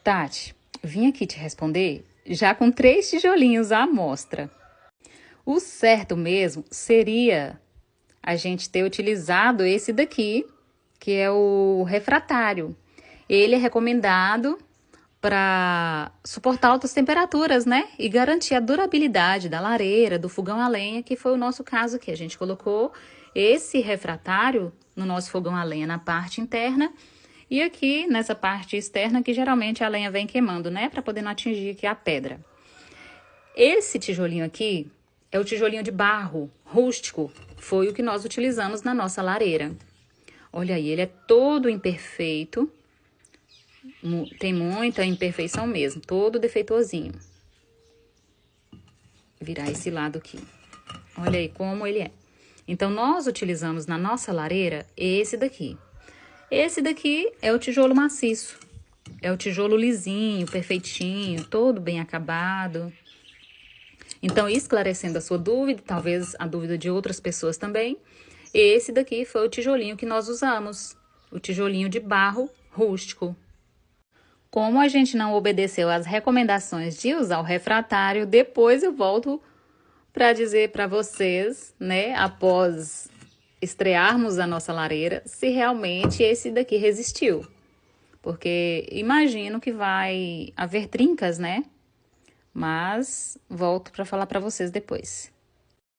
Tati, vim aqui te responder já com 3 tijolinhos à amostra. O certo mesmo seria a gente ter utilizado esse daqui, que é o refratário. Ele é recomendado para suportar altas temperaturas, né? E garantir a durabilidade da lareira, do fogão a lenha, que foi o nosso caso aqui. A gente colocou esse refratário no nosso fogão a lenha na parte interna e aqui nessa parte externa que geralmente a lenha vem queimando, né? Para poder não atingir aqui a pedra. Esse tijolinho aqui é o tijolinho de barro rústico, foi o que nós utilizamos na nossa lareira. Olha aí, ele é todo imperfeito, tem muita imperfeição mesmo, todo defeituosinho. Virar esse lado aqui. Olha aí como ele é. Então, nós utilizamos na nossa lareira esse daqui. Esse daqui é o tijolo maciço. É o tijolo lisinho, perfeitinho, todo bem acabado. Então, esclarecendo a sua dúvida, talvez a dúvida de outras pessoas também, esse daqui foi o tijolinho que nós usamos, o tijolinho de barro rústico. Como a gente não obedeceu às recomendações de usar o refratário, depois eu volto para dizer para vocês, né, após estrearmos a nossa lareira, se realmente esse daqui resistiu. Porque imagino que vai haver trincas, né? Mas volto para falar para vocês depois.